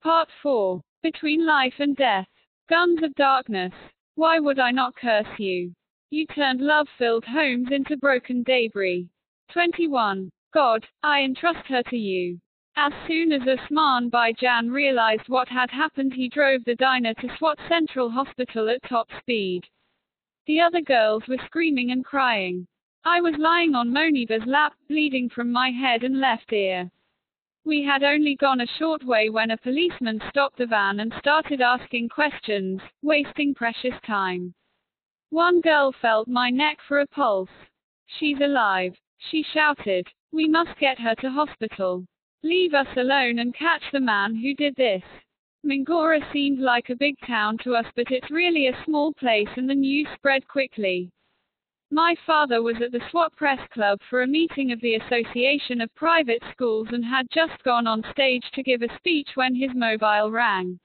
Part 4. Between Life and Death. Guns of Darkness. Why would I not curse you? You turned love-filled homes into broken debris. 21. God, I entrust her to you. As soon as Usman Baijan realized what had happened, he drove the diner to SWAT Central Hospital at top speed. The other girls were screaming and crying. I was lying on Moniba's lap, bleeding from my head and left ear. We had only gone a short way when a policeman stopped the van and started asking questions, wasting precious time. One girl felt my neck for a pulse. She's alive, she shouted. We must get her to hospital. Leave us alone and catch the man who did this. Mingora seemed like a big town to us, but it's really a small place, and the news spread quickly. My father was at the SWAT Press Club for a meeting of the Association of Private Schools and had just gone on stage to give a speech when his mobile rang.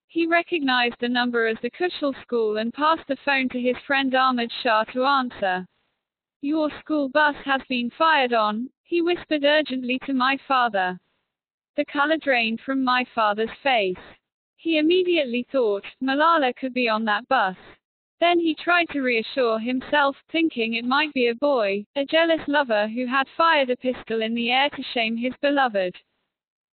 He recognized the number as the Kushal School and passed the phone to his friend Ahmed Shah to answer. Your school bus has been fired on, he whispered urgently to my father. The color drained from my father's face. He immediately thought, Malala could be on that bus. Then he tried to reassure himself, thinking it might be a boy, a jealous lover who had fired a pistol in the air to shame his beloved.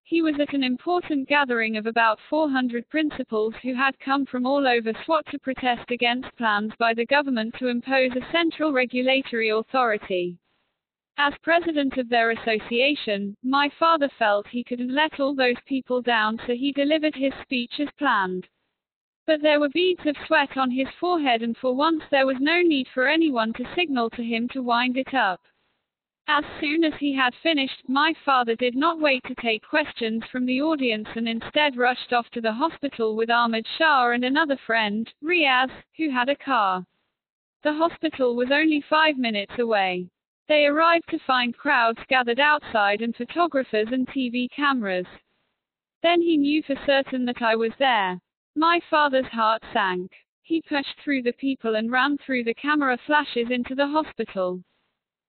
He was at an important gathering of about 400 principals who had come from all over SWAT to protest against plans by the government to impose a central regulatory authority. As president of their association, my father felt he couldn't let all those people down, so he delivered his speech as planned. But there were beads of sweat on his forehead, and for once there was no need for anyone to signal to him to wind it up. As soon as he had finished, my father did not wait to take questions from the audience and instead rushed off to the hospital with Ahmed Shah and another friend, Riaz, who had a car. The hospital was only 5 minutes away. They arrived to find crowds gathered outside and photographers and TV cameras. Then he knew for certain that I was there. My father's heart sank. He pushed through the people and ran through the camera flashes into the hospital.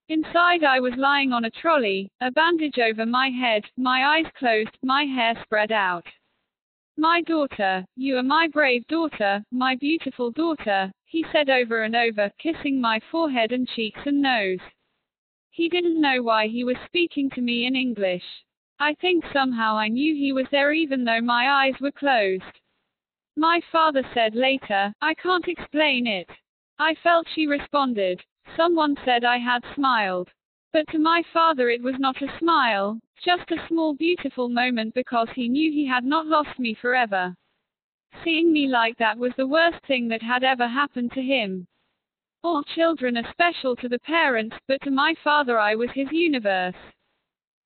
Inside I was lying on a trolley, a bandage over my head, my eyes closed, my hair spread out. My daughter, you are my brave daughter, my beautiful daughter, he said over and over, kissing my forehead and cheeks and nose. He didn't know why he was speaking to me in English. I think somehow I knew he was there even though my eyes were closed. My father said later, I can't explain it. I felt she responded. Someone said I had smiled. But to my father it was not a smile, just a small beautiful moment, because he knew he had not lost me forever. Seeing me like that was the worst thing that had ever happened to him. All children are special to the parents, but to my father I was his universe.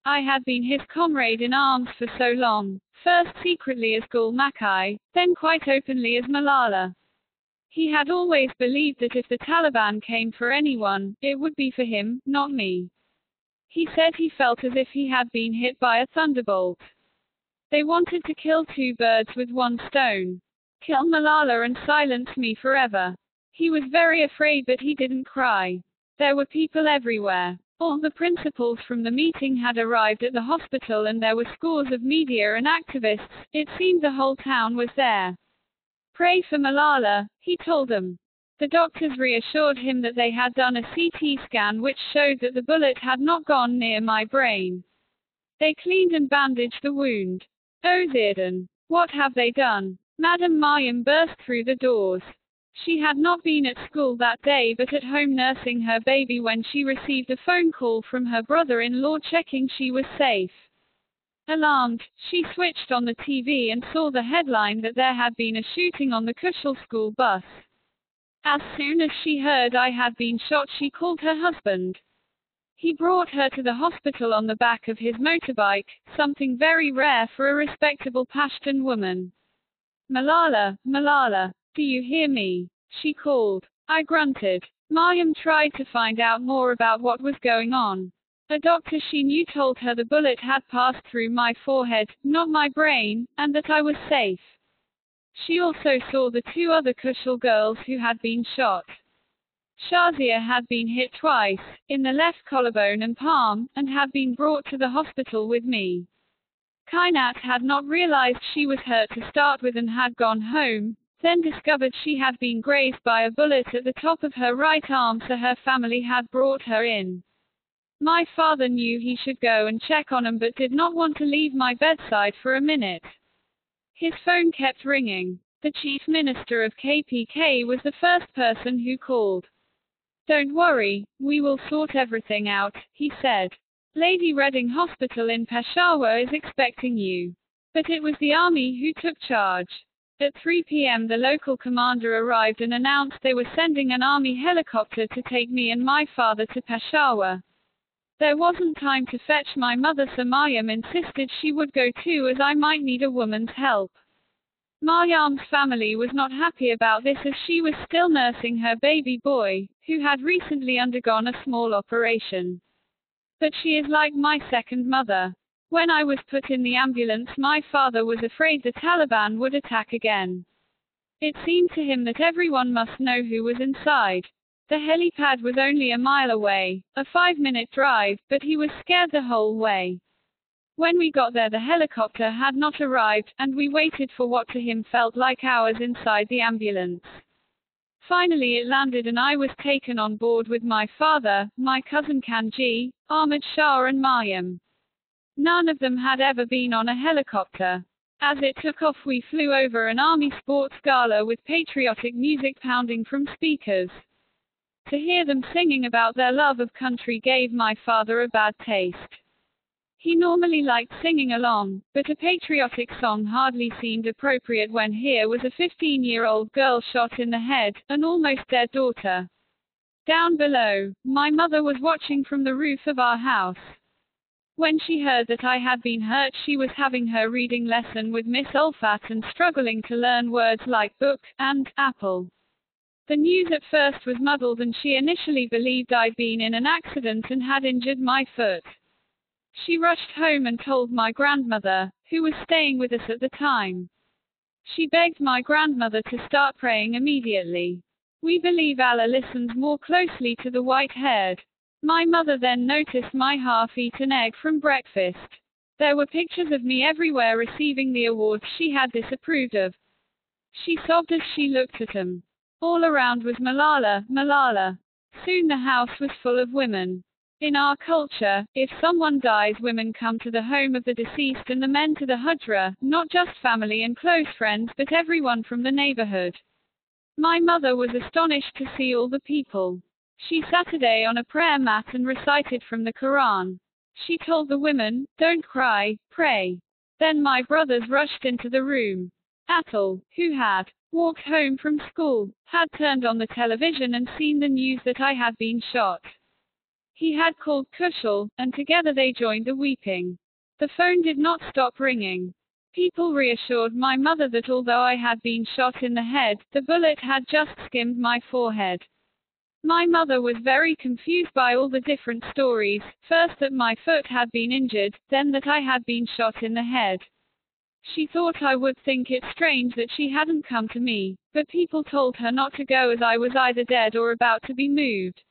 I had been his comrade in arms for so long, first secretly as Gul Makai, then quite openly as Malala. He had always believed that if the Taliban came for anyone, it would be for him, not me. He said he felt as if he had been hit by a thunderbolt. They wanted to kill 2 birds with 1 stone. Kill Malala and silence me forever. He was very afraid, but he didn't cry. There were people everywhere. All the principals from the meeting had arrived at the hospital, and there were scores of media and activists. It seemed the whole town was there. Pray for Malala, he told them. The doctors reassured him that they had done a CT scan which showed that the bullet had not gone near my brain. They cleaned and bandaged the wound. Oh Zirdan, what have they done? Madam Mayim burst through the doors. She had not been at school that day but at home nursing her baby when she received a phone call from her brother-in-law checking she was safe. Alarmed, she switched on the TV and saw the headline that there had been a shooting on the Kushal school bus. As soon as she heard I had been shot, she called her husband. He brought her to the hospital on the back of his motorbike, something very rare for a respectable Pashtun woman. Malala, Malala, do you hear me? She called. I grunted. Mayim tried to find out more about what was going on. A doctor she knew told her the bullet had passed through my forehead, not my brain, and that I was safe. She also saw the 2 other Kushal girls who had been shot. Shazia had been hit twice, in the left collarbone and palm, and had been brought to the hospital with me. Kainat had not realized she was hurt to start with and had gone home, then discovered she had been grazed by a bullet at the top of her right arm, so her family had brought her in. My father knew he should go and check on him but did not want to leave my bedside for a minute. His phone kept ringing. The chief minister of KPK was the first person who called. "Don't worry, we will sort everything out," he said. "Lady Reading Hospital in Peshawar is expecting you." But it was the army who took charge. At 3 p.m. the local commander arrived and announced they were sending an army helicopter to take me and my father to Peshawar. There wasn't time to fetch my mother, so Mayam insisted she would go too, as I might need a woman's help. Mayam's family was not happy about this, as she was still nursing her baby boy, who had recently undergone a small operation. But she is like my second mother. When I was put in the ambulance, my father was afraid the Taliban would attack again. It seemed to him that everyone must know who was inside. The helipad was only a mile away, a 5-minute drive, but he was scared the whole way. When we got there, the helicopter had not arrived, and we waited for what to him felt like hours inside the ambulance. Finally it landed and I was taken on board with my father, my cousin Kanji, Ahmad Shah and Mayam. None of them had ever been on a helicopter. As it took off, we flew over an army sports gala with patriotic music pounding from speakers. To hear them singing about their love of country gave my father a bad taste. He normally liked singing along, but a patriotic song hardly seemed appropriate when here was a 15-year-old girl shot in the head, an almost dead daughter. Down below, my mother was watching from the roof of our house. When she heard that I had been hurt, she was having her reading lesson with Miss Ulfat and struggling to learn words like book and apple. The news at first was muddled and she initially believed I'd been in an accident and had injured my foot. She rushed home and told my grandmother, who was staying with us at the time. She begged my grandmother to start praying immediately. We believe Allah listens more closely to the white-haired. My mother then noticed my half-eaten egg from breakfast. There were pictures of me everywhere receiving the awards she had disapproved of. She sobbed as she looked at them. All around was Malala, Malala. Soon the house was full of women. In our culture, if someone dies, women come to the home of the deceased and the men to the hujra, not just family and close friends but everyone from the neighborhood. My mother was astonished to see all the people. She sat on a prayer mat and recited from the Quran. She told the women, "Don't cry, pray." Then my brothers rushed into the room. Atul, who had walked home from school, had turned on the television and seen the news that I had been shot. He had called Kushal, and together they joined the weeping. The phone did not stop ringing. People reassured my mother that although I had been shot in the head, the bullet had just skimmed my forehead. My mother was very confused by all the different stories, first that my foot had been injured, then that I had been shot in the head. She thought I would think it strange that she hadn't come to me, but people told her not to go as I was either dead or about to be moved.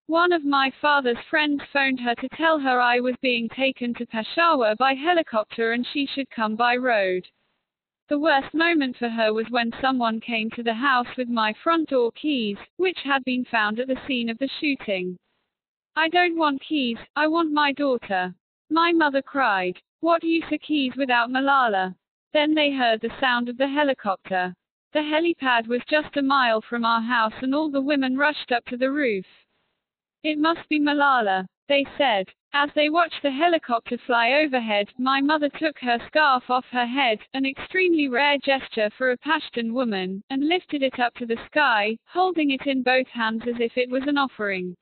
One of my father's friends phoned her to tell her I was being taken to Peshawar by helicopter and she should come by road. The worst moment for her was when someone came to the house with my front door keys, which had been found at the scene of the shooting. "I don't want keys, I want my daughter." My mother cried. What use are keys without Malala? Then they heard the sound of the helicopter. The helipad was just a mile from our house and all the women rushed up to the roof. "It must be Malala," they said. As they watched the helicopter fly overhead, my mother took her scarf off her head, an extremely rare gesture for a Pashtun woman, and lifted it up to the sky, holding it in both hands as if it was an offering.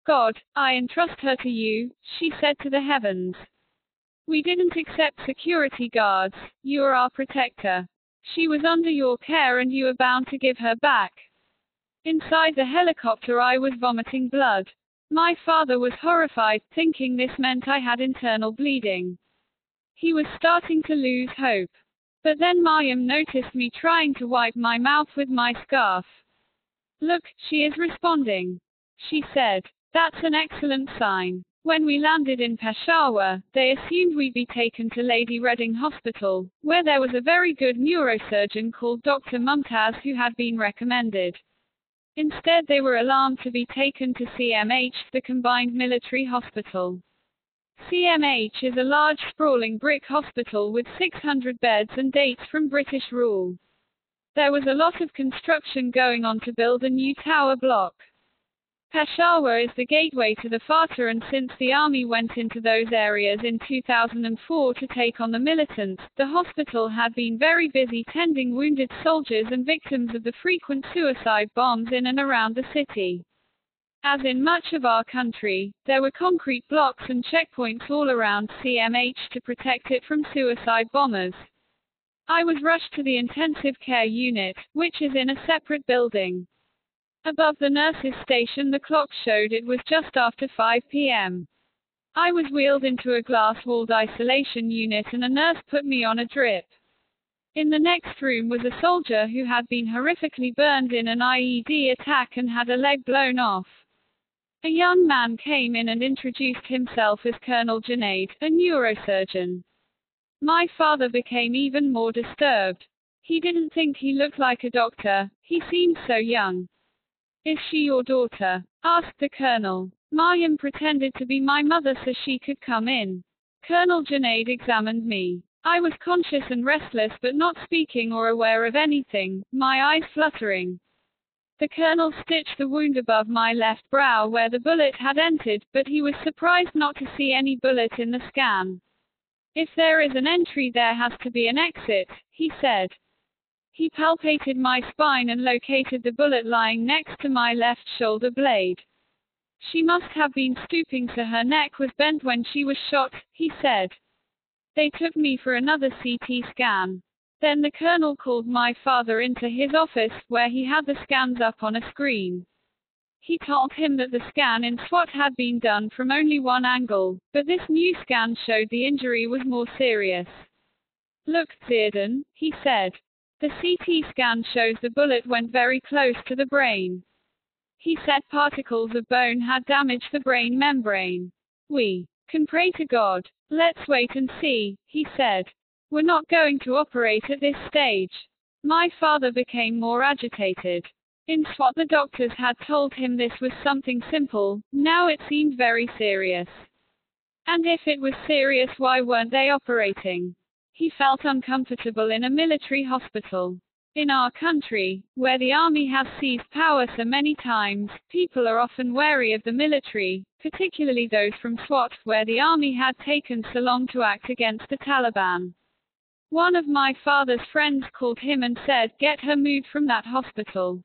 "God, I entrust her to you," she said to the heavens. "We didn't accept security guards, you are our protector. She was under your care and you are bound to give her back." Inside the helicopter I was vomiting blood. My father was horrified, thinking this meant I had internal bleeding. He was starting to lose hope. But then Mayam noticed me trying to wipe my mouth with my scarf. "Look, she is responding," she said. "That's an excellent sign. When we landed in Peshawar, they assumed we'd be taken to Lady Reading Hospital, where there was a very good neurosurgeon called Dr. Mumtaz who had been recommended. Instead they were alarmed to be taken to CMH, the Combined Military Hospital. CMH is a large sprawling brick hospital with 600 beds and dates from British rule. There was a lot of construction going on to build a new tower block. Peshawar is the gateway to the FATA, and since the army went into those areas in 2004 to take on the militants, the hospital had been very busy tending wounded soldiers and victims of the frequent suicide bombs in and around the city. As in much of our country, there were concrete blocks and checkpoints all around CMH to protect it from suicide bombers. I was rushed to the intensive care unit, which is in a separate building. Above the nurses' station the clock showed it was just after 5 p.m. I was wheeled into a glass-walled isolation unit and a nurse put me on a drip. In the next room was a soldier who had been horrifically burned in an IED attack and had a leg blown off. A young man came in and introduced himself as Colonel Junaid, a neurosurgeon. My father became even more disturbed. He didn't think he looked like a doctor, he seemed so young. "Is she your daughter?" asked the colonel. Mariam pretended to be my mother so she could come in. Colonel Junaid examined me. I was conscious and restless but not speaking or aware of anything, my eyes fluttering. The colonel stitched the wound above my left brow where the bullet had entered, but he was surprised not to see any bullet in the scan. "If there is an entry there has to be an exit," he said. He palpated my spine and located the bullet lying next to my left shoulder blade. "She must have been stooping so her neck was bent when she was shot," he said. They took me for another CT scan. Then the colonel called my father into his office, where he had the scans up on a screen. He told him that the scan in SWAT had been done from only one angle, but this new scan showed the injury was more serious. "Look, Zierden," he said. "The CT scan shows the bullet went very close to the brain." He said particles of bone had damaged the brain membrane. "We can pray to God. Let's wait and see," he said. "We're not going to operate at this stage." My father became more agitated. In SWAT the doctors had told him this was something simple, now it seemed very serious. And if it was serious, why weren't they operating? He felt uncomfortable in a military hospital. In our country, where the army has seized power so many times, people are often wary of the military, particularly those from SWAT, where the army had taken so long to act against the Taliban. One of my father's friends called him and said, "Get her moved from that hospital.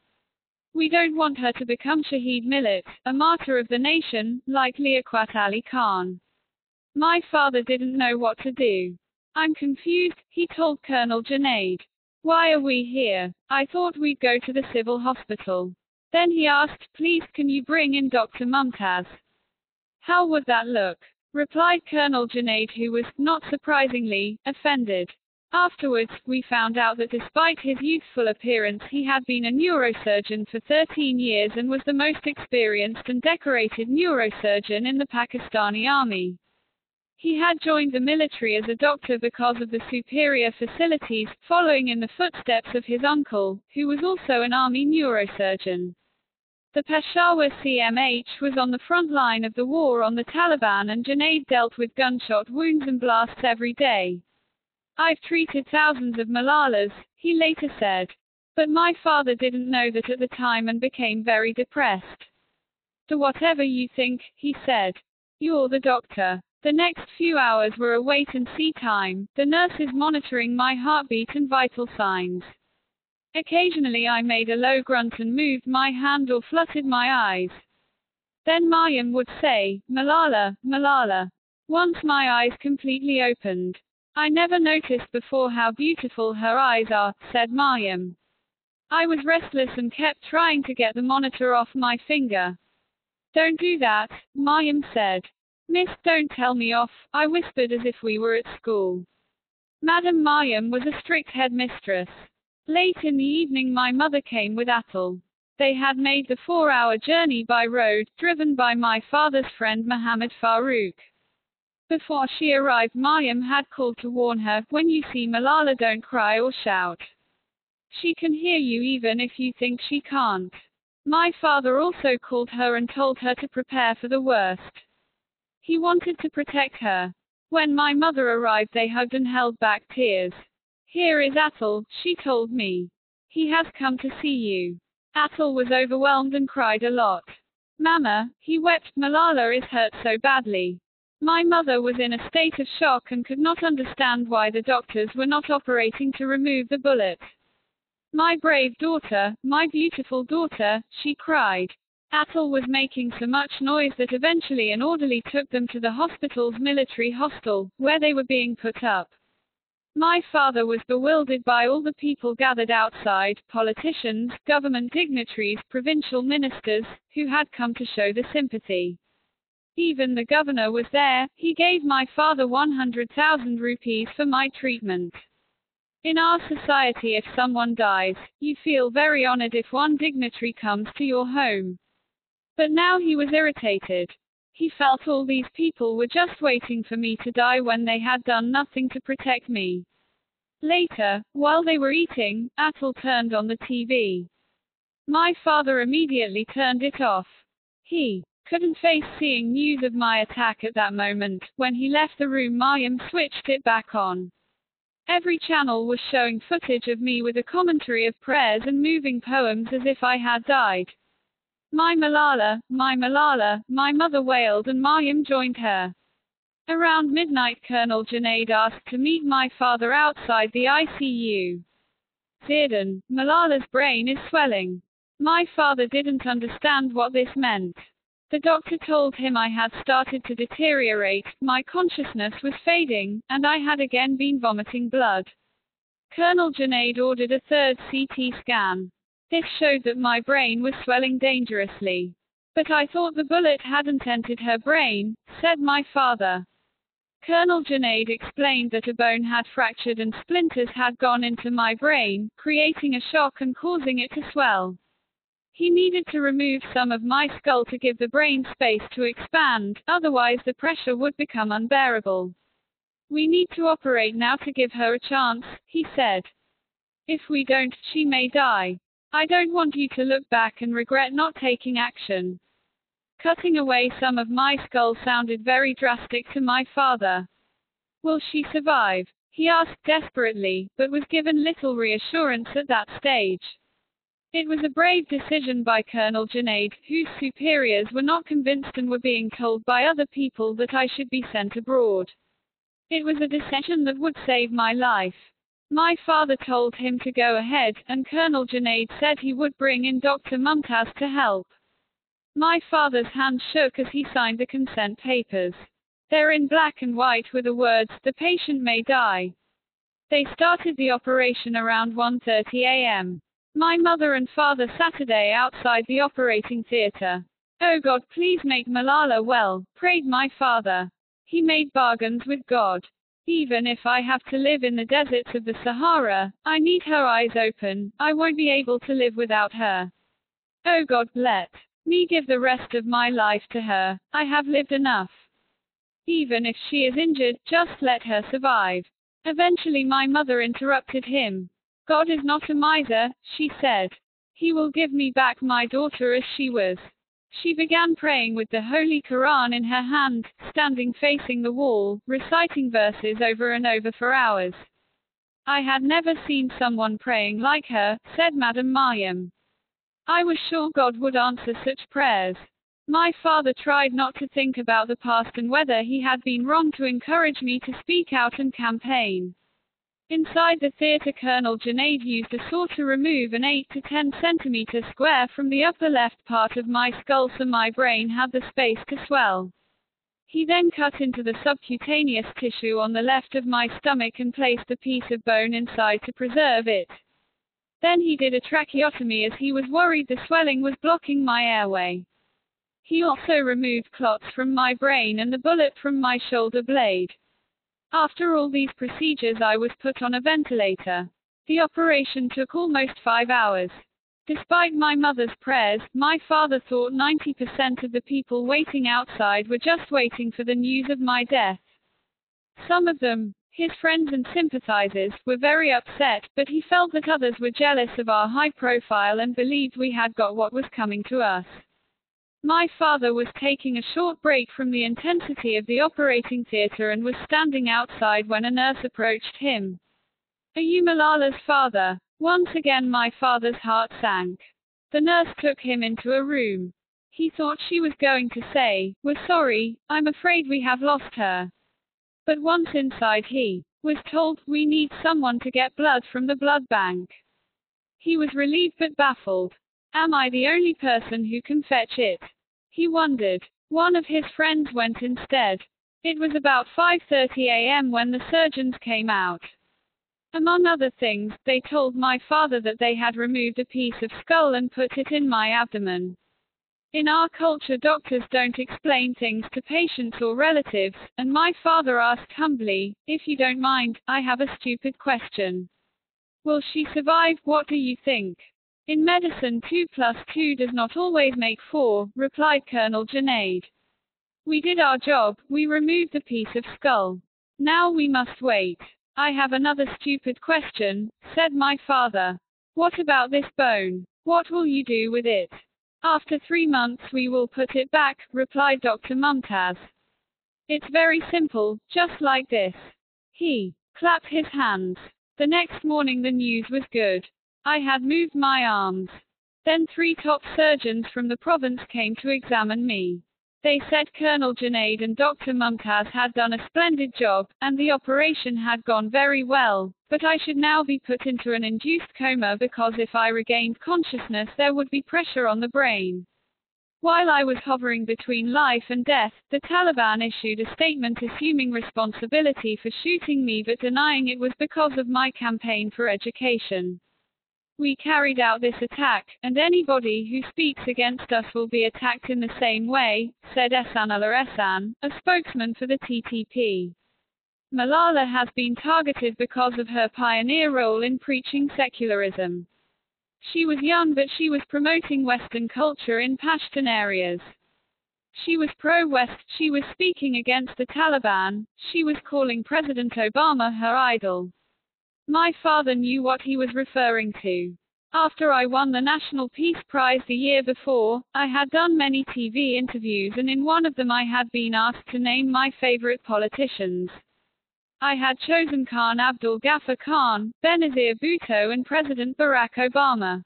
We don't want her to become Shaheed Millet, a martyr of the nation, like Liaquat Ali Khan." My father didn't know what to do. "I'm confused," he told Colonel Junaid. "Why are we here? I thought we'd go to the civil hospital." Then he asked, "Please can you bring in Dr. Mumtaz?" "How would that look?" replied Colonel Junaid, who was, not surprisingly, offended. Afterwards, we found out that despite his youthful appearance he had been a neurosurgeon for 13 years and was the most experienced and decorated neurosurgeon in the Pakistani army. He had joined the military as a doctor because of the superior facilities, following in the footsteps of his uncle, who was also an army neurosurgeon. The Peshawar CMH was on the front line of the war on the Taliban, and Junaid dealt with gunshot wounds and blasts every day. "I've treated thousands of Malalas," he later said. "But my father didn't know that at the time and became very depressed." "Do whatever you think," he said. "You're the doctor." The next few hours were a wait-and-see time, the nurses monitoring my heartbeat and vital signs. Occasionally I made a low grunt and moved my hand or fluttered my eyes. Then Mariam would say, "Malala, Malala." Once my eyes completely opened. "I never noticed before how beautiful her eyes are," said Mariam. I was restless and kept trying to get the monitor off my finger. "Don't do that," Mariam said. "Miss, don't tell me off," I whispered as if we were at school. Madam Mariam was a strict headmistress. Late in the evening my mother came with Atul. They had made the 4-hour journey by road, driven by my father's friend Mohammed Farouk. Before she arrived, Mariam had called to warn her, "When you see Malala, don't cry or shout. She can hear you even if you think she can't." My father also called her and told her to prepare for the worst. He wanted to protect her. When my mother arrived, they hugged and held back tears. "Here is Atul," she told me. "He has come to see you." Atul was overwhelmed and cried a lot. "Mama," he wept, "Malala is hurt so badly." My mother was in a state of shock and could not understand why the doctors were not operating to remove the bullet. "My brave daughter, my beautiful daughter," she cried. Atul was making so much noise that eventually an orderly took them to the hospital's military hostel, where they were being put up. My father was bewildered by all the people gathered outside, politicians, government dignitaries, provincial ministers, who had come to show the sympathy. Even the governor was there. He gave my father 100,000 rupees for my treatment. In our society, if someone dies, you feel very honored if one dignitary comes to your home. But now he was irritated. He felt all these people were just waiting for me to die when they had done nothing to protect me. Later, while they were eating, Atul turned on the TV. My father immediately turned it off. He couldn't face seeing news of my attack at that moment. When he left the room, Mariam switched it back on. Every channel was showing footage of me with a commentary of prayers and moving poems as if I had died. My Malala, my mother wailed, and Mariam joined her. Around midnight, Colonel Junaid asked to meet my father outside the ICU. "Zirdan, Malala's brain is swelling." My father didn't understand what this meant. The doctor told him I had started to deteriorate, my consciousness was fading, and I had again been vomiting blood. Colonel Junaid ordered a third CT scan. This showed that my brain was swelling dangerously. "But I thought the bullet hadn't entered her brain," said my father. Colonel Junaid explained that a bone had fractured and splinters had gone into my brain, creating a shock and causing it to swell. He needed to remove some of my skull to give the brain space to expand, otherwise the pressure would become unbearable. "We need to operate now to give her a chance," he said. "If we don't, she may die. I don't want you to look back and regret not taking action." Cutting away some of my skull sounded very drastic to my father. "Will she survive?" he asked desperately, but was given little reassurance at that stage. It was a brave decision by Colonel Junaid, whose superiors were not convinced and were being told by other people that I should be sent abroad. It was a decision that would save my life. My father told him to go ahead, and Colonel Junaid said he would bring in Dr. Mumtaz to help. My father's hand shook as he signed the consent papers. They're in black and white with the words, "The patient may die." They started the operation around 1:30 a.m. My mother and father Saturday outside the operating theater. "Oh God, please make Malala well," prayed my father. He made bargains with God. "Even if I have to live in the deserts of the Sahara, I need her eyes open. I won't be able to live without her. Oh God, let me give the rest of my life to her. I have lived enough. Even if she is injured, just let her survive." Eventually my mother interrupted him. "God is not a miser," she said. "He will give me back my daughter as she was." She began praying with the Holy Quran in her hand, standing facing the wall, reciting verses over and over for hours. "I had never seen someone praying like her," said Madam Mariam. "I was sure God would answer such prayers." My father tried not to think about the past and whether he had been wrong to encourage me to speak out and campaign. Inside the theater, Colonel Junaid used a saw to remove an 8 to 10 centimeter square from the upper left part of my skull so my brain had the space to swell. He then cut into the subcutaneous tissue on the left of my stomach and placed a piece of bone inside to preserve it. Then he did a tracheotomy as he was worried the swelling was blocking my airway. He also removed clots from my brain and the bullet from my shoulder blade. After all these procedures, I was put on a ventilator. The operation took almost 5 hours. Despite my mother's prayers, my father thought 90% of the people waiting outside were just waiting for the news of my death. Some of them, his friends and sympathizers, were very upset, but he felt that others were jealous of our high profile and believed we had got what was coming to us. My father was taking a short break from the intensity of the operating theater and was standing outside when a nurse approached him. "Are you Malala's father?" Once again my father's heart sank. The nurse took him into a room. He thought she was going to say, "We're sorry, I'm afraid we have lost her." But once inside he was told, "We need someone to get blood from the blood bank." He was relieved but baffled. Am I the only person who can fetch it? He wondered. One of his friends went instead. It was about 5:30 a.m. when the surgeons came out. Among other things, they told my father that they had removed a piece of skull and put it in my abdomen. In our culture, doctors don't explain things to patients or relatives, and my father asked humbly, "If you don't mind, I have a stupid question. Will she survive? What do you think?" "In medicine 2 plus 2 does not always make 4, replied Colonel Junaid. "We did our job, we removed the piece of skull. Now we must wait." "I have another stupid question," said my father. "What about this bone? What will you do with it?" "After 3 months we will put it back," replied Dr. Mumtaz. "It's very simple, just like this." He clapped his hands. The next morning the news was good. I had moved my arms. Then 3 top surgeons from the province came to examine me. They said Colonel Junaid and Dr. Mumtaz had done a splendid job, and the operation had gone very well, but I should now be put into an induced coma because if I regained consciousness there would be pressure on the brain. While I was hovering between life and death, the Taliban issued a statement assuming responsibility for shooting me but denying it was because of my campaign for education. "We carried out this attack, and anybody who speaks against us will be attacked in the same way," said Ehsanullah Ehsan, a spokesman for the TTP. Malala has been targeted because of her pioneer role in preaching secularism. She was young but she was promoting Western culture in Pashtun areas. She was pro-West, she was speaking against the Taliban, she was calling President Obama her idol. My father knew what he was referring to. After I won the National Peace Prize the year before, I had done many TV interviews and in one of them I had been asked to name my favorite politicians. I had chosen Khan Abdul Ghaffar Khan, Benazir Bhutto and President Barack Obama.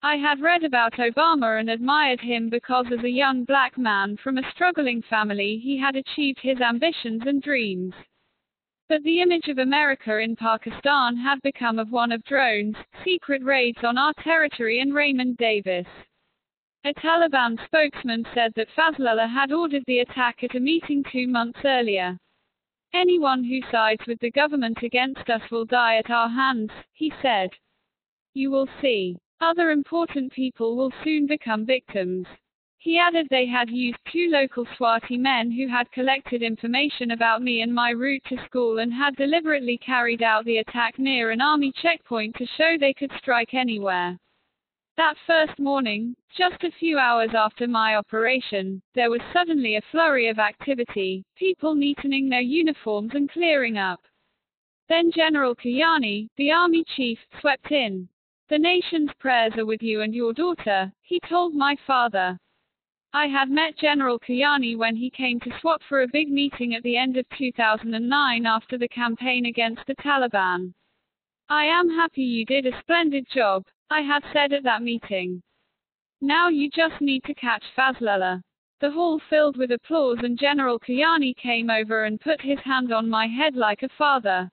I had read about Obama and admired him because as a young black man from a struggling family he had achieved his ambitions and dreams. But the image of America in Pakistan had become of one of drones, secret raids on our territory and Raymond Davis. A Taliban spokesman said that Fazlullah had ordered the attack at a meeting 2 months earlier. "Anyone who sides with the government against us will die at our hands," he said. "You will see. Other important people will soon become victims." He added they had used 2 local Swati men who had collected information about me and my route to school and had deliberately carried out the attack near an army checkpoint to show they could strike anywhere. That first morning, just a few hours after my operation, there was suddenly a flurry of activity, people neatening their uniforms and clearing up. Then General Kayani, the army chief, swept in. "The nation's prayers are with you and your daughter," he told my father. I had met General Kayani when he came to SWAT for a big meeting at the end of 2009 after the campaign against the Taliban. "I am happy you did a splendid job," I had said at that meeting. "Now you just need to catch Fazlullah." The hall filled with applause and General Kayani came over and put his hand on my head like a father.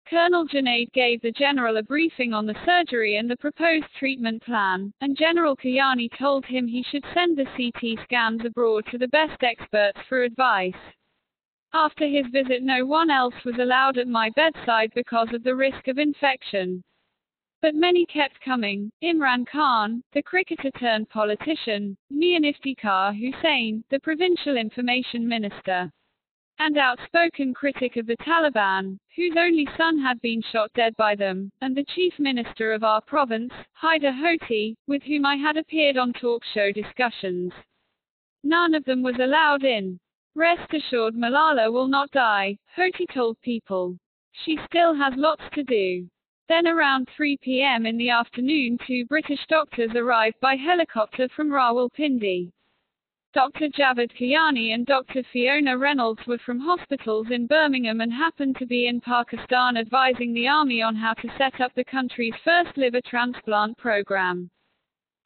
Colonel Junaid gave the general a briefing on the surgery and the proposed treatment plan, and General Kayani told him he should send the CT scans abroad to the best experts for advice. After his visit no one else was allowed at my bedside because of the risk of infection. But many kept coming: Imran Khan, the cricketer turned politician, Mian Iftikhar Hussain, the provincial information minister. and outspoken critic of the Taliban, whose only son had been shot dead by them, and the chief minister of our province, Haider Hoti, with whom I had appeared on talk show discussions. None of them was allowed in. Rest assured Malala will not die, Hoti told People. She still has lots to do. Then around 3 p.m. in the afternoon 2 British doctors arrived by helicopter from Rawalpindi. Dr. Javed Kayani and Dr. Fiona Reynolds were from hospitals in Birmingham and happened to be in Pakistan advising the army on how to set up the country's first liver transplant program.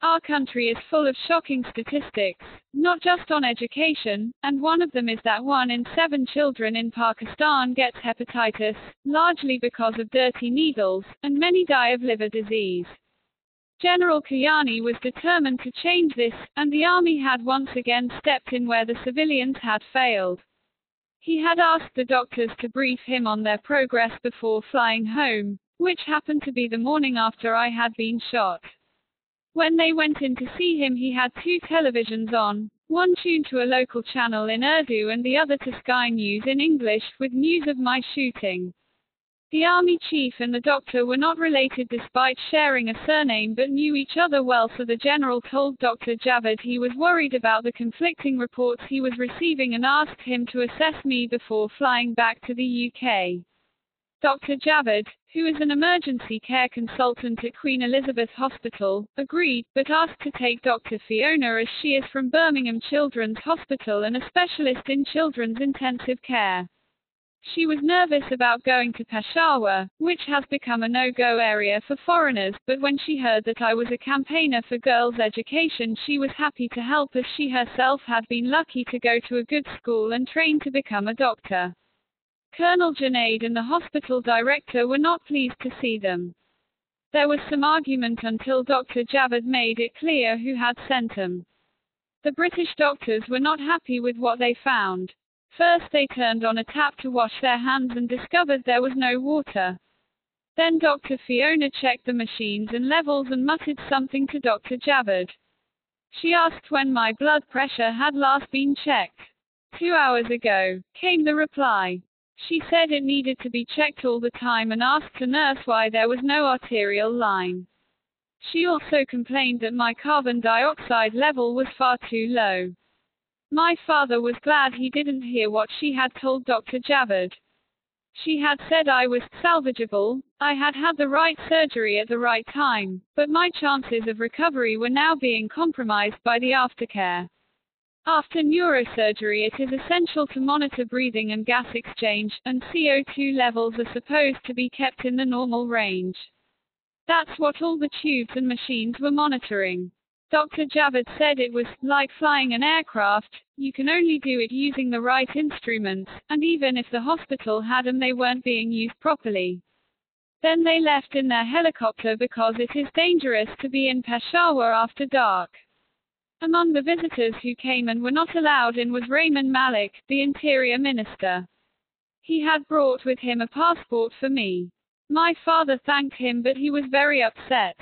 Our country is full of shocking statistics, not just on education, and one of them is that 1 in 7 children in Pakistan gets hepatitis, largely because of dirty needles, and many die of liver disease. General Kayani was determined to change this, and the army had once again stepped in where the civilians had failed. He had asked the doctors to brief him on their progress before flying home, which happened to be the morning after I had been shot. When they went in to see him, he had 2 televisions on, one tuned to a local channel in Urdu and the other to Sky News in English, with news of my shooting. The army chief and the doctor were not related despite sharing a surname but knew each other well, so the general told Dr. Javed he was worried about the conflicting reports he was receiving and asked him to assess me before flying back to the UK. Dr. Javed, who is an emergency care consultant at Queen Elizabeth Hospital, agreed, but asked to take Dr. Fiona as she is from Birmingham Children's Hospital and a specialist in children's intensive care. She was nervous about going to Peshawar, which has become a no-go area for foreigners, but when she heard that I was a campaigner for girls' education, she was happy to help, as she herself had been lucky to go to a good school and train to become a doctor. Colonel Junaid and the hospital director were not pleased to see them. There was some argument until Dr. Javed made it clear who had sent them. The British doctors were not happy with what they found. First they turned on a tap to wash their hands and discovered there was no water. Then Dr. Fiona checked the machines and levels and muttered something to Dr. Javed. She asked when my blood pressure had last been checked. 2 hours ago, came the reply. She said it needed to be checked all the time and asked the nurse why there was no arterial line. She also complained that my carbon dioxide level was far too low. My father was glad he didn't hear what she had told Dr. Javed. She had said I was salvageable, I had had the right surgery at the right time, but my chances of recovery were now being compromised by the aftercare. After neurosurgery, it is essential to monitor breathing and gas exchange, and CO2 levels are supposed to be kept in the normal range. That's what all the tubes and machines were monitoring. Dr. Javed said it was like flying an aircraft, you can only do it using the right instruments, and even if the hospital had them, they weren't being used properly. Then they left in their helicopter because it is dangerous to be in Peshawar after dark. Among the visitors who came and were not allowed in was Rehman Malik, the Interior Minister. He had brought with him a passport for me. My father thanked him, but he was very upset.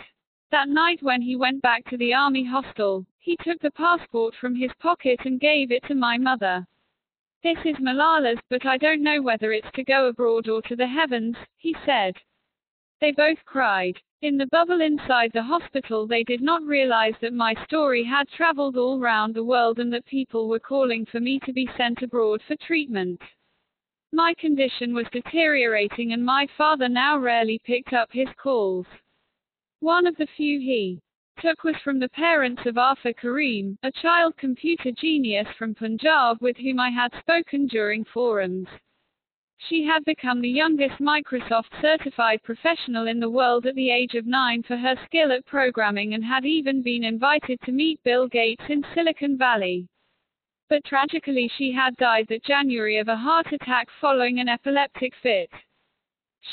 That night when he went back to the army hostel, he took the passport from his pocket and gave it to my mother. This is Malala's, but I don't know whether it's to go abroad or to the heavens, he said. They both cried. In the bubble inside the hospital, they did not realize that my story had traveled all round the world and that people were calling for me to be sent abroad for treatment. My condition was deteriorating and my father now rarely picked up his calls. One of the few he took was from the parents of Arfa Karim, a child computer genius from Punjab with whom I had spoken during forums. She had become the youngest Microsoft-certified professional in the world at the age of 9 for her skill at programming and had even been invited to meet Bill Gates in Silicon Valley. But tragically she had died that January of a heart attack following an epileptic fit.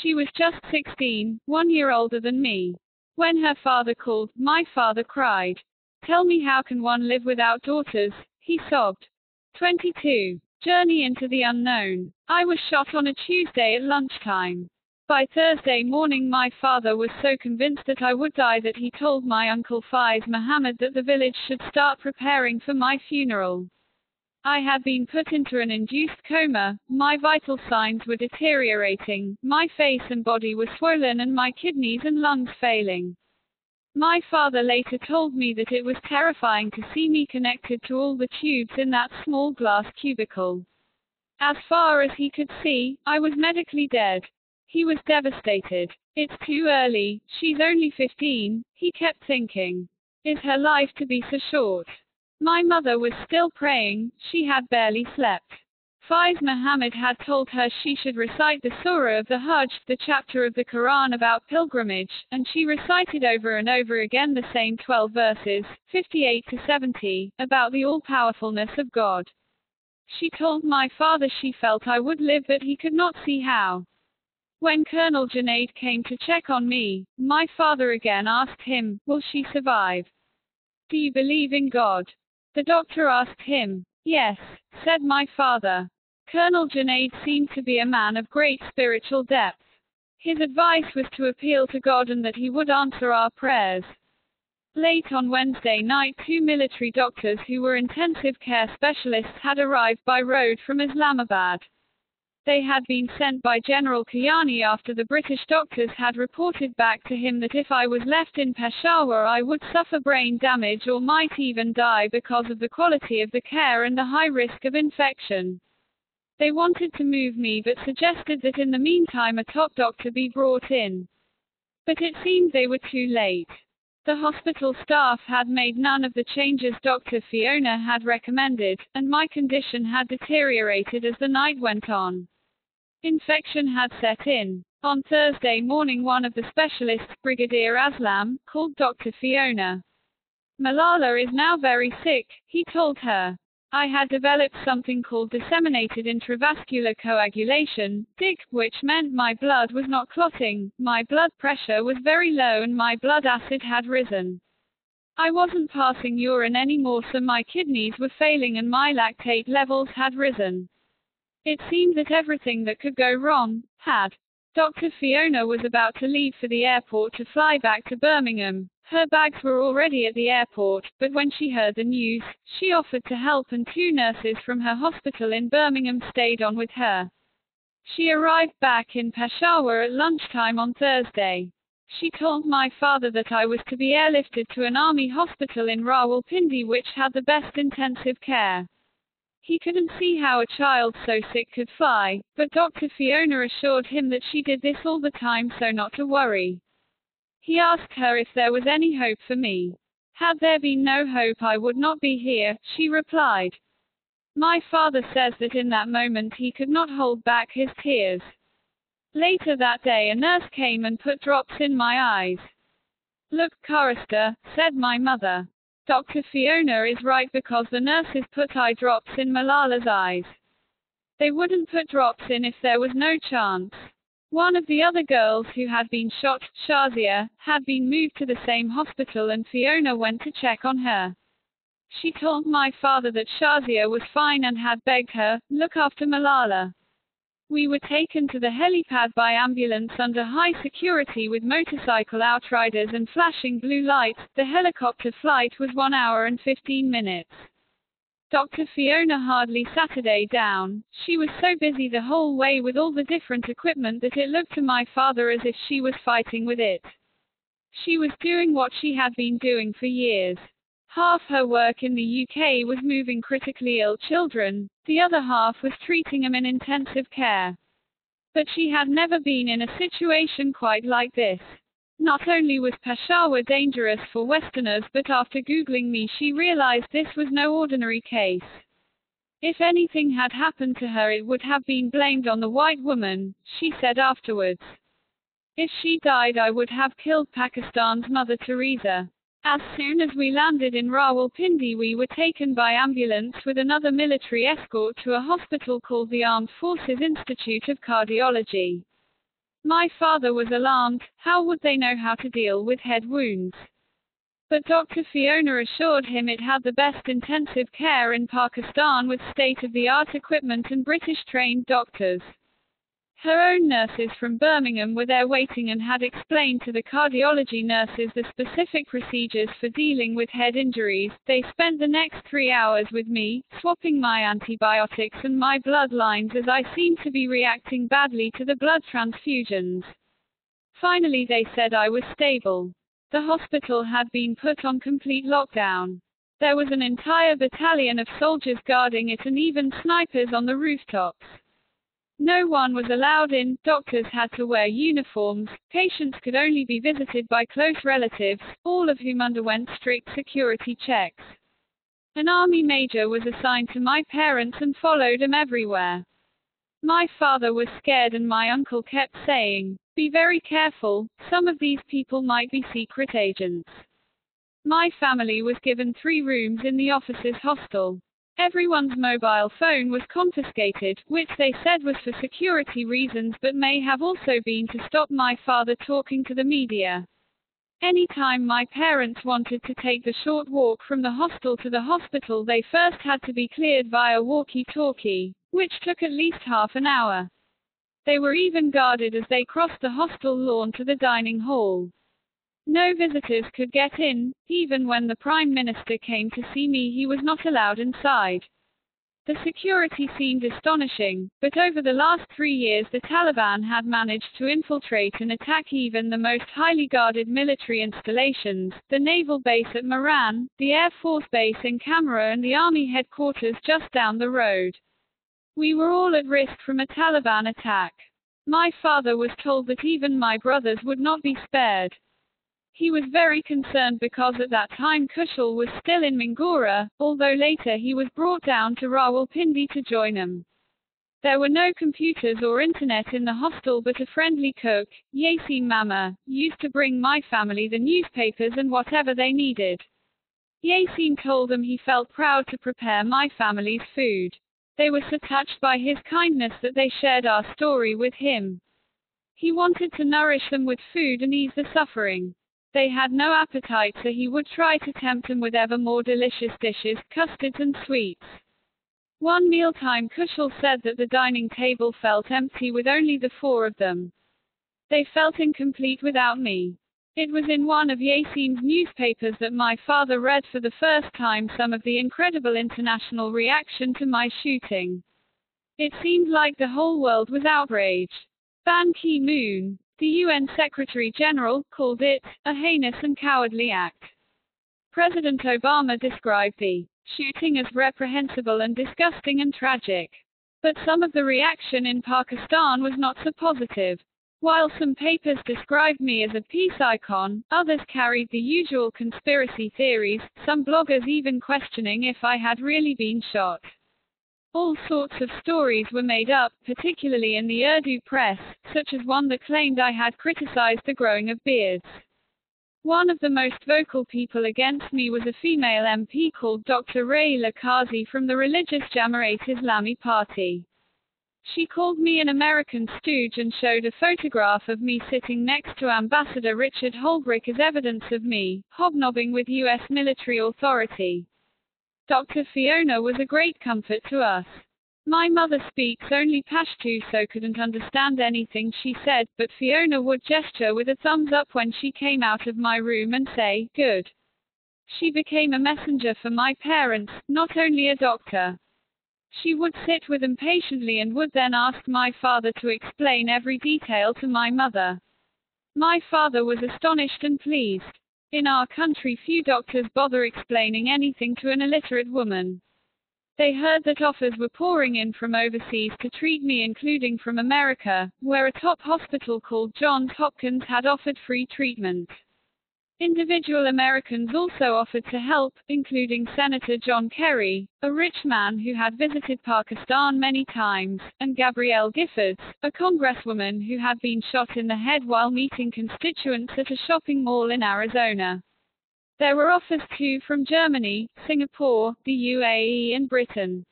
She was just 16, 1 year older than me. When her father called, my father cried. Tell me, how can one live without daughters? He sobbed. 22. Journey into the unknown. I was shot on a Tuesday at lunchtime. By Thursday morning my father was so convinced that I would die that he told my uncle Faiz Muhammad that the village should start preparing for my funeral. I had been put into an induced coma, my vital signs were deteriorating, my face and body were swollen and my kidneys and lungs failing. My father later told me that it was terrifying to see me connected to all the tubes in that small glass cubicle. As far as he could see, I was medically dead. He was devastated. It's too early, she's only 15, he kept thinking. Is her life to be so short? My mother was still praying, she had barely slept. Faiz Muhammad had told her she should recite the Surah of the Hajj, the chapter of the Quran about pilgrimage, and she recited over and over again the same 12 verses, 58 to 70, about the all-powerfulness of God. She told my father she felt I would live but he could not see how. When Colonel Junaid came to check on me, my father again asked him, will she survive? Do you believe in God? The doctor asked him. Yes, said my father. Colonel Junaid seemed to be a man of great spiritual depth. His advice was to appeal to God and that he would answer our prayers. Late on Wednesday night, 2 military doctors who were intensive care specialists had arrived by road from Islamabad. They had been sent by General Kayani after the British doctors had reported back to him that if I was left in Peshawar I would suffer brain damage or might even die because of the quality of the care and the high risk of infection. They wanted to move me but suggested that in the meantime a top doctor be brought in. But it seemed they were too late. The hospital staff had made none of the changes Dr. Fiona had recommended, and my condition had deteriorated as the night went on. Infection had set in. On Thursday morning one of the specialists, Brigadier Aslam, called Dr. Fiona. Malala is now very sick, he told her. I had developed something called disseminated intravascular coagulation, DIC, which meant my blood was not clotting, my blood pressure was very low and my blood acid had risen. I wasn't passing urine anymore so my kidneys were failing and my lactate levels had risen. It seemed that everything that could go wrong, had. Dr. Fiona was about to leave for the airport to fly back to Birmingham. Her bags were already at the airport, but when she heard the news, she offered to help and 2 nurses from her hospital in Birmingham stayed on with her. She arrived back in Peshawar at lunchtime on Thursday. She told my father that I was to be airlifted to an army hospital in Rawalpindi which had the best intensive care. He couldn't see how a child so sick could fly, but Dr. Fiona assured him that she did this all the time so not to worry. He asked her if there was any hope for me. Had there been no hope I would not be here, she replied. My father says that in that moment he could not hold back his tears. Later that day a nurse came and put drops in my eyes. Look, Chorister, said my mother. Dr. Fiona is right because the nurses put eye drops in Malala's eyes. They wouldn't put drops in if there was no chance. One of the other girls who had been shot, Shazia, had been moved to the same hospital and Fiona went to check on her. She told my father that Shazia was fine and had begged her, look after Malala. We were taken to the helipad by ambulance under high security with motorcycle outriders and flashing blue lights. The helicopter flight was 1 hour and 15 minutes. Dr. Fiona hardly sat a day down. She was so busy the whole way with all the different equipment that it looked to my father as if she was fighting with it. She was doing what she had been doing for years. Half her work in the UK was moving critically ill children, the other half was treating them in intensive care. But she had never been in a situation quite like this. Not only was Peshawar dangerous for Westerners but after Googling me she realized this was no ordinary case. If anything had happened to her it would have been blamed on the white woman, she said afterwards. If she died I would have killed Pakistan's Mother Teresa. As soon as we landed in Rawalpindi we were taken by ambulance with another military escort to a hospital called the Armed Forces Institute of Cardiology. My father was alarmed. How would they know how to deal with head wounds? But Dr. Fiona assured him it had the best intensive care in Pakistan with state-of-the-art equipment and British-trained doctors. Her own nurses from Birmingham were there waiting and had explained to the cardiology nurses the specific procedures for dealing with head injuries. They spent the next 3 hours with me, swapping my antibiotics and my blood lines as I seemed to be reacting badly to the blood transfusions. Finally they said I was stable. The hospital had been put on complete lockdown. There was an entire battalion of soldiers guarding it and even snipers on the rooftops. No one was allowed in, doctors had to wear uniforms, patients could only be visited by close relatives, all of whom underwent strict security checks. An army major was assigned to my parents and followed them everywhere. My father was scared and my uncle kept saying, "Be very careful, some of these people might be secret agents." My family was given 3 rooms in the officers' hostel. Everyone's mobile phone was confiscated, which they said was for security reasons but may have also been to stop my father talking to the media. Anytime my parents wanted to take the short walk from the hostel to the hospital, they first had to be cleared via walkie-talkie, which took at least half an hour. They were even guarded as they crossed the hostel lawn to the dining hall. No visitors could get in. Even when the Prime Minister came to see me, he was not allowed inside. The security seemed astonishing, but over the last 3 years the Taliban had managed to infiltrate and attack even the most highly guarded military installations, the naval base at Moran, the Air Force base in Camera and the Army headquarters just down the road. We were all at risk from a Taliban attack. My father was told that even my brothers would not be spared. He was very concerned because at that time Kushal was still in Mingora, although later he was brought down to Rawalpindi to join them. There were no computers or internet in the hostel, but a friendly cook, Yasin Mama, used to bring my family the newspapers and whatever they needed. Yasin told them he felt proud to prepare my family's food. They were so touched by his kindness that they shared our story with him. He wanted to nourish them with food and ease the suffering. They had no appetite, so he would try to tempt them with ever more delicious dishes, custards and sweets. One mealtime Kushal said that the dining table felt empty with only the 4 of them. They felt incomplete without me. It was in one of Yasin's newspapers that my father read for the first time some of the incredible international reaction to my shooting. It seemed like the whole world was outraged. Ban Ki-moon, the UN Secretary-General, called it a heinous and cowardly act. President Obama described the shooting as reprehensible and disgusting and tragic. But some of the reaction in Pakistan was not so positive. While some papers described me as a peace icon, others carried the usual conspiracy theories, some bloggers even questioning if I had really been shot. All sorts of stories were made up, particularly in the Urdu press, such as one that claimed I had criticized the growing of beards. One of the most vocal people against me was a female MP called Dr. Raila Kazi from the religious Jamaat Islami party. She called me an American stooge and showed a photograph of me sitting next to Ambassador Richard Holbrooke as evidence of me hobnobbing with U.S. military authority. Dr. Fiona was a great comfort to us. My mother speaks only Pashto, so couldn't understand anything she said, but Fiona would gesture with a thumbs up when she came out of my room and say, "Good." She became a messenger for my parents, not only a doctor. She would sit with them patiently and would then ask my father to explain every detail to my mother. My father was astonished and pleased. In our country, few doctors bother explaining anything to an illiterate woman. They heard that offers were pouring in from overseas to treat me, including from America, where a top hospital called Johns Hopkins had offered free treatment. Individual Americans also offered to help, including Senator John Kerry, a rich man who had visited Pakistan many times, and Gabrielle Giffords, a congresswoman who had been shot in the head while meeting constituents at a shopping mall in Arizona. There were offers too from Germany, Singapore, the UAE and Britain.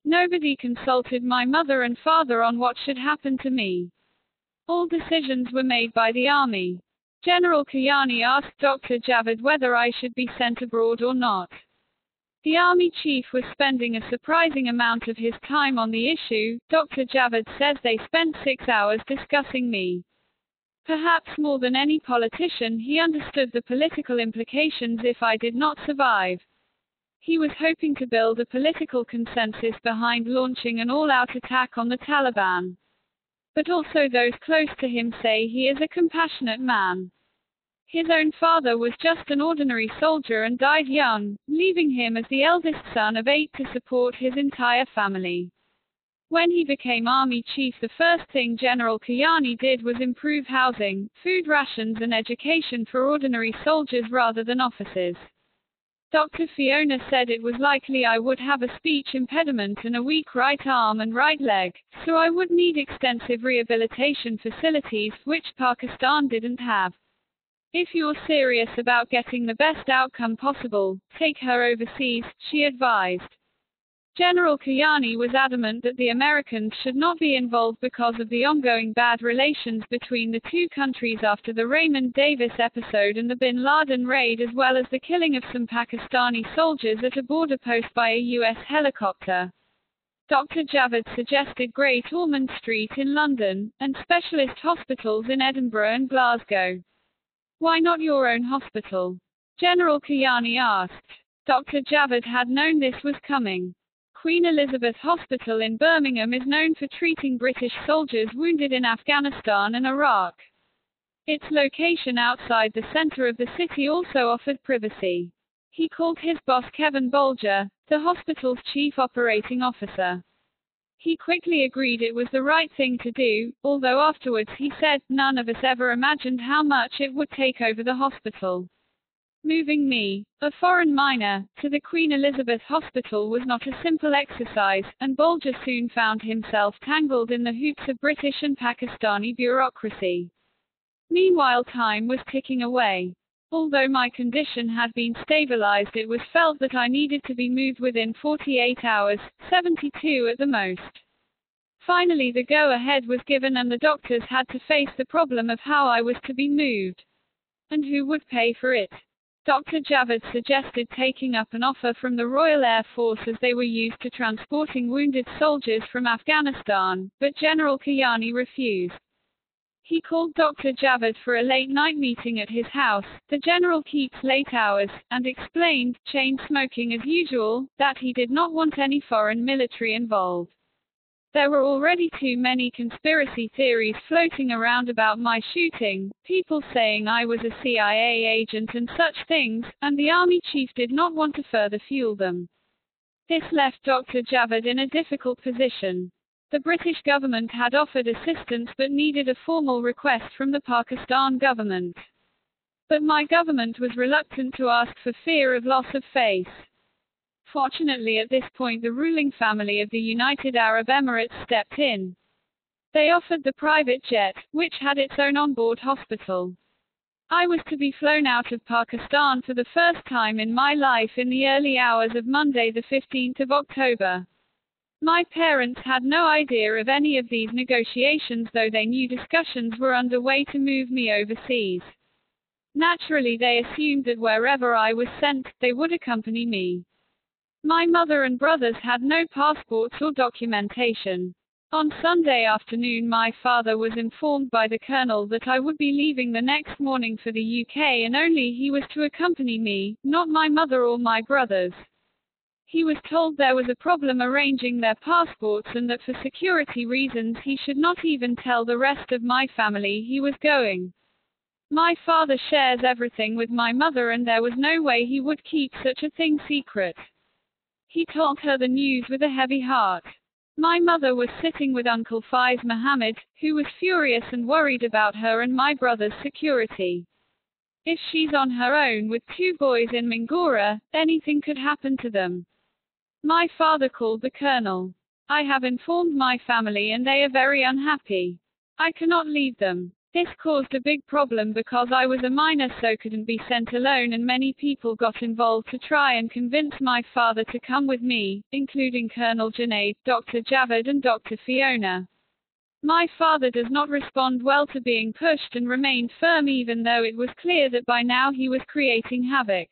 Nobody consulted my mother and father on what should happen to me. All decisions were made by the army. General Kayani asked Dr. Javed whether I should be sent abroad or not. The army chief was spending a surprising amount of his time on the issue. Dr. Javed says they spent 6 hours discussing me. Perhaps more than any politician, he understood the political implications if I did not survive. He was hoping to build a political consensus behind launching an all-out attack on the Taliban. But also those close to him say he is a compassionate man. His own father was just an ordinary soldier and died young, leaving him as the eldest son of 8 to support his entire family. When he became army chief, the first thing General Kayani did was improve housing, food rations and education for ordinary soldiers rather than officers. Dr. Fiona said it was likely I would have a speech impediment and a weak right arm and right leg, so I would need extensive rehabilitation facilities, which Pakistan didn't have. If you're serious about getting the best outcome possible, take her overseas, she advised. General Kayani was adamant that the Americans should not be involved because of the ongoing bad relations between the two countries after the Raymond Davis episode and the Bin Laden raid, as well as the killing of some Pakistani soldiers at a border post by a U.S. helicopter. Dr. Javed suggested Great Ormond Street in London, and specialist hospitals in Edinburgh and Glasgow. Why not your own hospital? General Kayani asked. Dr. Javed had known this was coming. Queen Elizabeth Hospital in Birmingham is known for treating British soldiers wounded in Afghanistan and Iraq. Its location outside the center of the city also offered privacy. He called his boss Kevin Bolger, the hospital's chief operating officer. He quickly agreed it was the right thing to do, although afterwards he said, none of us ever imagined how much it would take over the hospital. Moving me, a foreign minor, to the Queen Elizabeth Hospital was not a simple exercise, and Bolger soon found himself tangled in the hoops of British and Pakistani bureaucracy. Meanwhile, time was ticking away. Although my condition had been stabilized, it was felt that I needed to be moved within 48 hours, 72 at the most. Finally, the go-ahead was given and the doctors had to face the problem of how I was to be moved. And who would pay for it? Dr. Javed suggested taking up an offer from the Royal Air Force, as they were used to transporting wounded soldiers from Afghanistan, but General Kayani refused. He called Dr. Javed for a late-night meeting at his house. The general keeps late hours, and explained, chain smoking as usual, that he did not want any foreign military involved. There were already too many conspiracy theories floating around about my shooting, people saying I was a CIA agent and such things, and the army chief did not want to further fuel them. This left Dr. Javed in a difficult position. The British government had offered assistance but needed a formal request from the Pakistan government. But my government was reluctant to ask for fear of loss of face. Fortunately, at this point the ruling family of the United Arab Emirates stepped in. They offered the private jet, which had its own onboard hospital. I was to be flown out of Pakistan for the first time in my life in the early hours of Monday, the 15th of October. My parents had no idea of any of these negotiations, though they knew discussions were underway to move me overseas. Naturally, they assumed that wherever I was sent, they would accompany me. My mother and brothers had no passports or documentation. On Sunday afternoon, my father was informed by the colonel that I would be leaving the next morning for the UK, and only he was to accompany me, not my mother or my brothers. He was told there was a problem arranging their passports and that for security reasons he should not even tell the rest of my family he was going. My father shares everything with my mother, and there was no way he would keep such a thing secret. He told her the news with a heavy heart. My mother was sitting with Uncle Faiz Mohammed, who was furious and worried about her and my brother's security. If she's on her own with 2 boys in Mingora, anything could happen to them. My father called the colonel. I have informed my family and they are very unhappy. I cannot leave them. This caused a big problem because I was a minor, so couldn't be sent alone, and many people got involved to try and convince my father to come with me, including Colonel Junaid, Dr. Javed and Dr. Fiona. My father does not respond well to being pushed and remained firm even though it was clear that by now he was creating havoc.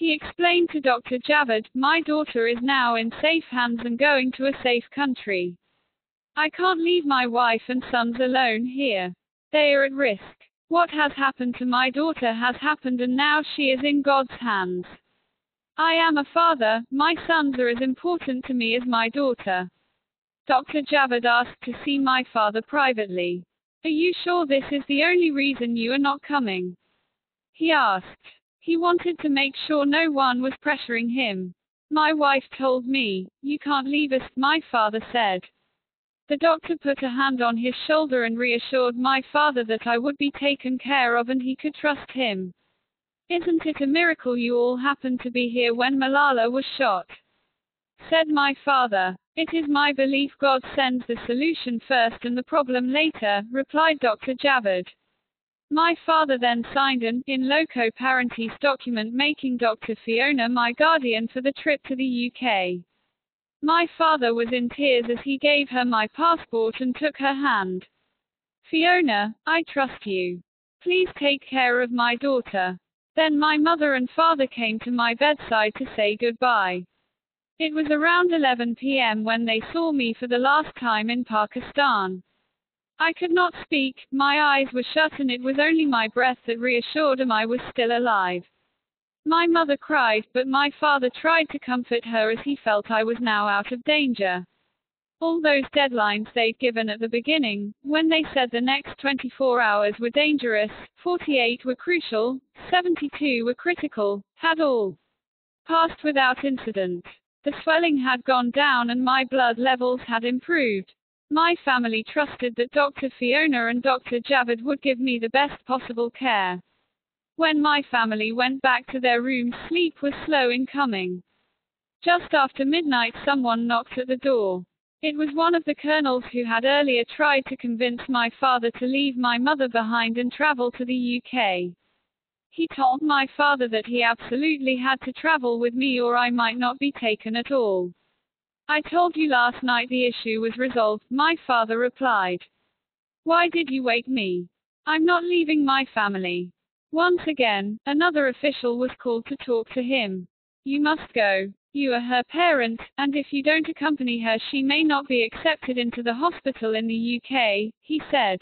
He explained to Dr. Javed, "My daughter is now in safe hands and going to a safe country. I can't leave my wife and sons alone here. They are at risk. What has happened to my daughter has happened and now she is in God's hands. I am a father, my sons are as important to me as my daughter." Dr. Javed asked to see my father privately. "Are you sure this is the only reason you are not coming?" he asked. He wanted to make sure no one was pressuring him. "My wife told me, you can't leave us," my father said. The doctor put a hand on his shoulder and reassured my father that I would be taken care of and he could trust him. "Isn't it a miracle you all happened to be here when Malala was shot?" said my father. "It is my belief God sends the solution first and the problem later," replied Dr. Javed. My father then signed an in loco parentis document making Dr. Fiona my guardian for the trip to the UK. My father was in tears as he gave her my passport and took her hand. "Fiona, I trust you. Please take care of my daughter." Then my mother and father came to my bedside to say goodbye. It was around 11 p.m. when they saw me for the last time in Pakistan. I could not speak, my eyes were shut and it was only my breath that reassured them I was still alive. My mother cried, but my father tried to comfort her as he felt I was now out of danger. All those deadlines they'd given at the beginning, when they said the next 24 hours were dangerous, 48 were crucial, 72 were critical, had all passed without incident. The swelling had gone down and my blood levels had improved. My family trusted that Dr. Fiona and Dr. Javed would give me the best possible care. When my family went back to their rooms, sleep was slow in coming. Just after midnight someone knocked at the door. It was one of the colonels who had earlier tried to convince my father to leave my mother behind and travel to the UK. He told my father that he absolutely had to travel with me or I might not be taken at all. "I told you last night the issue was resolved," my father replied. "Why did you wake me? I'm not leaving my family." Once again, another official was called to talk to him. "You must go. You are her parent, and if you don't accompany her she may not be accepted into the hospital in the UK, he said.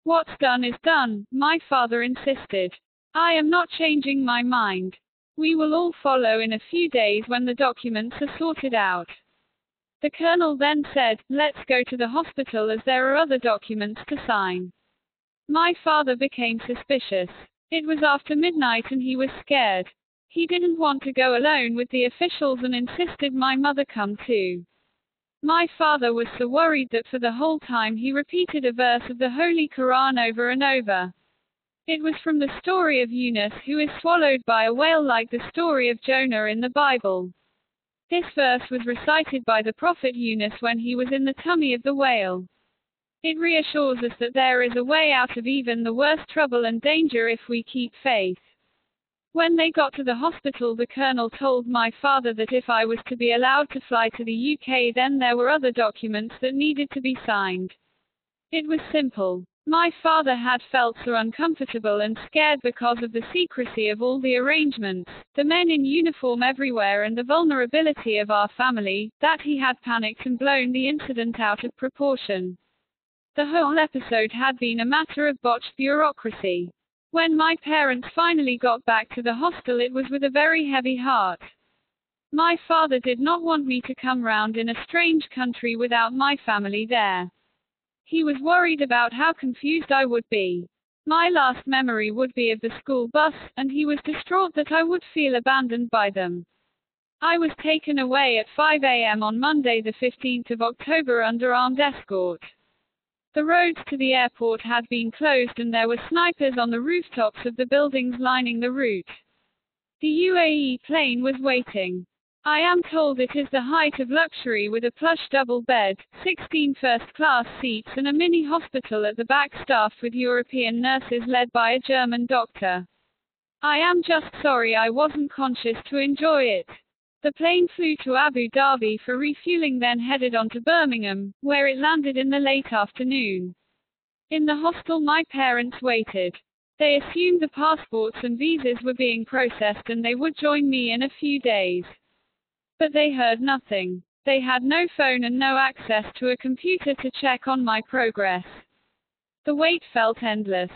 "What's done is done," my father insisted. "I am not changing my mind. We will all follow in a few days when the documents are sorted out." The colonel then said, "Let's go to the hospital as there are other documents to sign." My father became suspicious. It was after midnight and he was scared. He didn't want to go alone with the officials and insisted my mother come too. My father was so worried that for the whole time he repeated a verse of the Holy Quran over and over. It was from the story of Yunus who is swallowed by a whale like the story of Jonah in the Bible. This verse was recited by the prophet Yunus when he was in the tummy of the whale. It reassures us that there is a way out of even the worst trouble and danger if we keep faith. When they got to the hospital, the colonel told my father that if I was to be allowed to fly to the UK, then there were other documents that needed to be signed. It was simple. My father had felt so uncomfortable and scared because of the secrecy of all the arrangements, the men in uniform everywhere and the vulnerability of our family, that he had panicked and blown the incident out of proportion. The whole episode had been a matter of botched bureaucracy. When my parents finally got back to the hostel, it was with a very heavy heart. My father did not want me to come round in a strange country without my family there. He was worried about how confused I would be. My last memory would be of the school bus, and he was distraught that I would feel abandoned by them. I was taken away at 5 a.m. on Monday the 15th of October under armed escort. The roads to the airport had been closed and there were snipers on the rooftops of the buildings lining the route. The UAE plane was waiting. I am told it is the height of luxury with a plush double bed, 16 first-class seats and a mini hospital at the back staffed with European nurses led by a German doctor. I am just sorry I wasn't conscious to enjoy it. The plane flew to Abu Dhabi for refueling, then headed on to Birmingham, where it landed in the late afternoon. In the hostel my parents waited. They assumed the passports and visas were being processed and they would join me in a few days. But they heard nothing. They had no phone and no access to a computer to check on my progress. The wait felt endless.